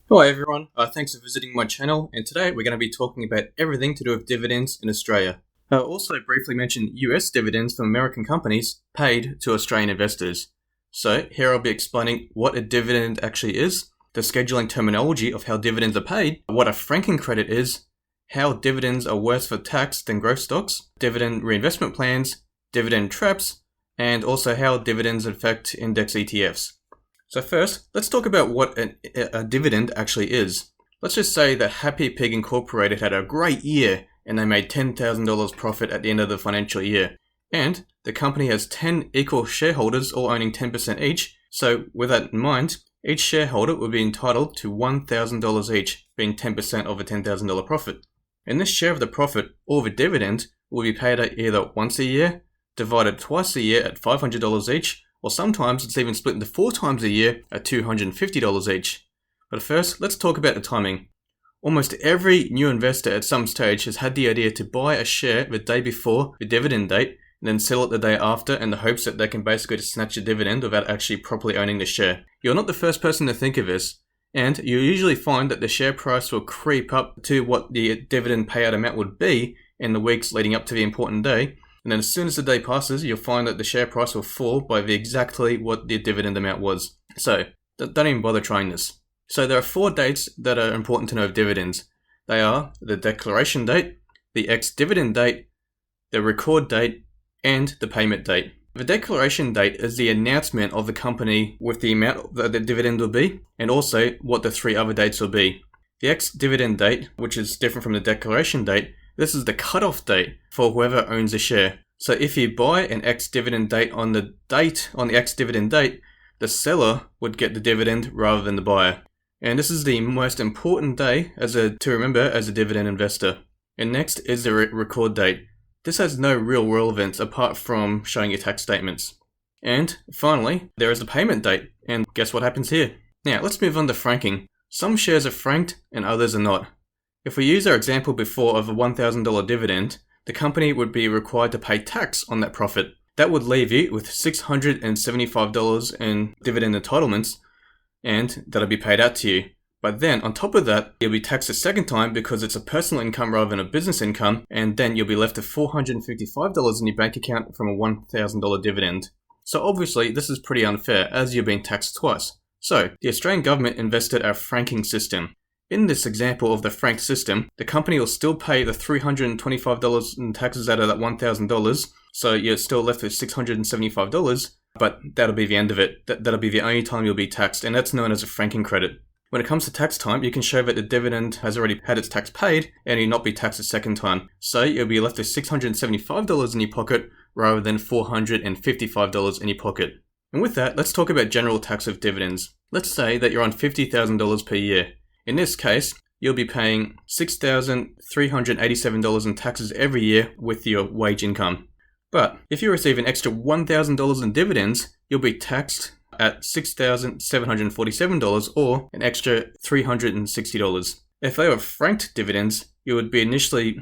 Hi everyone, thanks for visiting my channel, and today we're going to be talking about everything to do with dividends in Australia. I'll also briefly mention US dividends from American companies paid to Australian investors. So here I'll be explaining what a dividend actually is, the scheduling terminology of how dividends are paid, what a franking credit is, how dividends are worse for tax than growth stocks, dividend reinvestment plans, dividend traps, and also how dividends affect index ETFs. So first, let's talk about what a dividend actually is. Let's just say that Happy Pig Incorporated had a great year and they made $10,000 profit at the end of the financial year. And the company has 10 equal shareholders all owning 10% each. So with that in mind, each shareholder would be entitled to $1,000 each, being 10% of a $10,000 profit. And this share of the profit or the dividend will be paid out either once a year, divided twice a year at $500 each, or sometimes it's even split into 4 times a year at $250 each. But first, let's talk about the timing. Almost every new investor at some stage has had the idea to buy a share the day before the dividend date and then sell it the day after in the hopes that they can basically just snatch a dividend without actually properly owning the share. You're not the first person to think of this, and you usually find that the share price will creep up to what the dividend payout amount would be in the weeks leading up to the important day. And then as soon as the day passes, you'll find that the share price will fall by exactly what the dividend amount was. So, don't even bother trying this. So there are 4 dates that are important to know of dividends. They are the declaration date, the ex-dividend date, the record date, and the payment date. The declaration date is the announcement of the company with the amount that the dividend will be, and also what the 3 other dates will be. The ex-dividend date, which is different from the declaration date, this is the cutoff date for whoever owns a share. So if you buy an ex-dividend date on the ex-dividend date, the seller would get the dividend rather than the buyer. And this is the most important day to remember as a dividend investor. And next is the record date. This has no real relevance apart from showing your tax statements. And finally, there is the payment date. And guess what happens here? Now let's move on to franking. Some shares are franked and others are not. If we use our example before of a $1,000 dividend, the company would be required to pay tax on that profit. That would leave you with $675 in dividend entitlements, and that'll be paid out to you. But then, on top of that, you'll be taxed a second time because it's a personal income rather than a business income, and then you'll be left with $455 in your bank account from a $1,000 dividend. So obviously, this is pretty unfair, as you're being taxed twice. So, the Australian government invested our franking system. In this example of the franked system, the company will still pay the $325 in taxes out of that $1,000, so you're still left with $675, but that'll be the end of it. That'll be the only time you'll be taxed, and that's known as a franking credit. When it comes to tax time, you can show that the dividend has already had its tax paid, and you'll not be taxed a second time. So you'll be left with $675 in your pocket, rather than $455 in your pocket. And with that, let's talk about general tax of dividends. Let's say that you're on $50,000 per year. In this case, you'll be paying $6,387 in taxes every year with your wage income. But if you receive an extra $1,000 in dividends, you'll be taxed at $6,747 or an extra $360. If they were franked dividends, you would be initially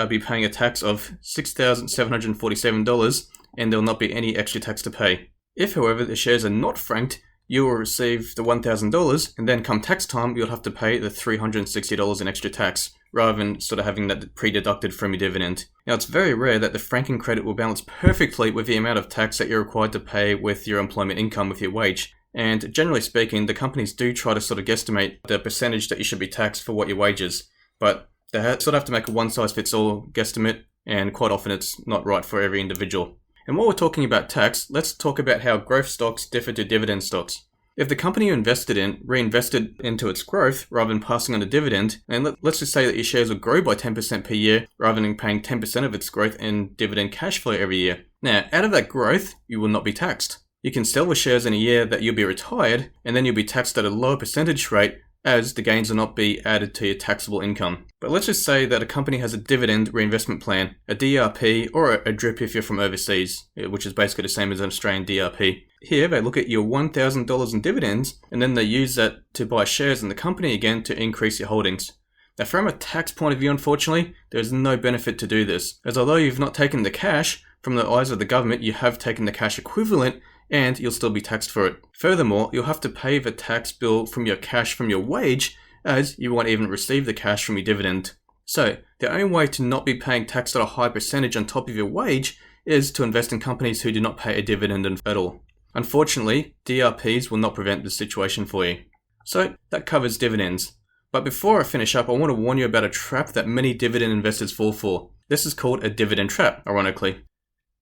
be paying a tax of $6,747 and there will not be any extra tax to pay. If, however, the shares are not franked, you will receive the $1,000 and then come tax time, you'll have to pay the $360 in extra tax rather than sort of having that pre-deducted from your dividend. Now, it's very rare that the franking credit will balance perfectly with the amount of tax that you're required to pay with your employment income with your wage. And generally speaking, the companies do try to sort of guesstimate the percentage that you should be taxed for what your wage is. But they sort of have to make a one-size-fits-all guesstimate, and quite often it's not right for every individual. And while we're talking about tax, let's talk about how growth stocks differ to dividend stocks. If the company you invested in reinvested into its growth rather than passing on a dividend, and let's just say that your shares will grow by 10% per year rather than paying 10% of its growth in dividend cash flow every year. Now, out of that growth, you will not be taxed. You can sell the shares in a year that you'll be retired, and then you'll be taxed at a lower percentage rate as the gains will not be added to your taxable income. But let's just say that a company has a dividend reinvestment plan, a DRP, or a DRIP if you're from overseas, which is basically the same as an Australian DRP. Here, they look at your $1,000 in dividends, and then they use that to buy shares in the company again to increase your holdings. Now, from a tax point of view, unfortunately, there is no benefit to do this, as although you've not taken the cash, from the eyes of the government, you have taken the cash equivalent and you'll still be taxed for it. Furthermore, you'll have to pay the tax bill from your cash from your wage, as you won't even receive the cash from your dividend. So, the only way to not be paying tax at a high percentage on top of your wage is to invest in companies who do not pay a dividend at all. Unfortunately, DRPs will not prevent this situation for you. So, that covers dividends. But before I finish up, I want to warn you about a trap that many dividend investors fall for. This is called a dividend trap, ironically.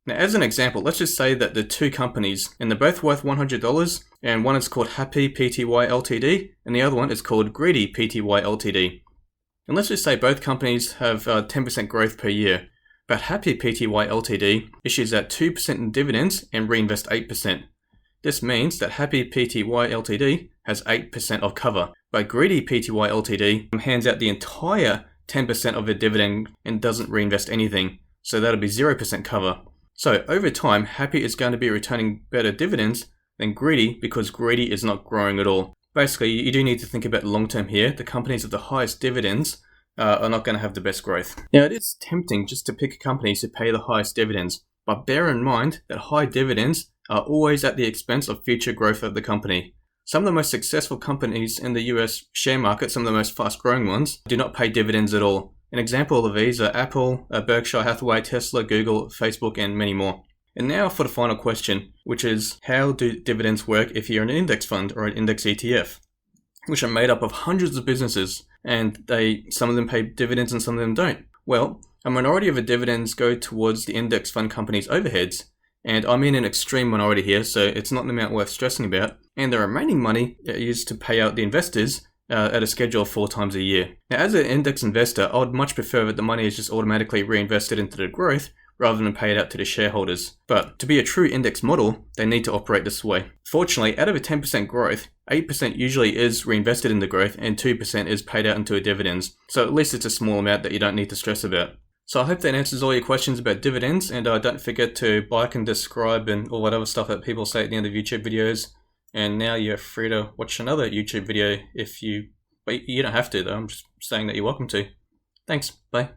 Now, as an example, let's just say that the two companies, and they're both worth $100, and one is called Happy Pty Ltd, and the other one is called Greedy Pty Ltd. And let's just say both companies have 10% growth per year, but Happy Pty Ltd issues out 2% in dividends and reinvest 8%. This means that Happy Pty Ltd has 8% of cover, but Greedy Pty Ltd hands out the entire 10% of the dividend and doesn't reinvest anything, so that'll be 0% cover. So over time, Happy is going to be returning better dividends than Greedy because Greedy is not growing at all. Basically, you do need to think about the long term here. The companies with the highest dividends are not going to have the best growth. Now, it is tempting just to pick companies who pay the highest dividends, but bear in mind that high dividends are always at the expense of future growth of the company. Some of the most successful companies in the US share market, some of the most fast growing ones, do not pay dividends at all. An example of these are Apple, Berkshire Hathaway, Tesla, Google, Facebook, and many more. And now for the final question, which is how do dividends work if you're an index fund or an index ETF, which are made up of hundreds of businesses, and some of them pay dividends and some of them don't. Well, a minority of the dividends go towards the index fund company's overheads, and I'm in an extreme minority here, so it's not an amount worth stressing about, and the remaining money is used to pay out the investors at a schedule of 4 times a year. Now, as an index investor, I would much prefer that the money is just automatically reinvested into the growth rather than paid out to the shareholders. But to be a true index model, they need to operate this way. Fortunately, out of a 10% growth, 8% usually is reinvested in the growth and 2% is paid out into dividends. So at least it's a small amount that you don't need to stress about. So I hope that answers all your questions about dividends, and don't forget to like and subscribe and all that other stuff that people say at the end of YouTube videos. And now you're free to watch another YouTube video but you don't have to though, I'm just saying that you're welcome to. Thanks, bye.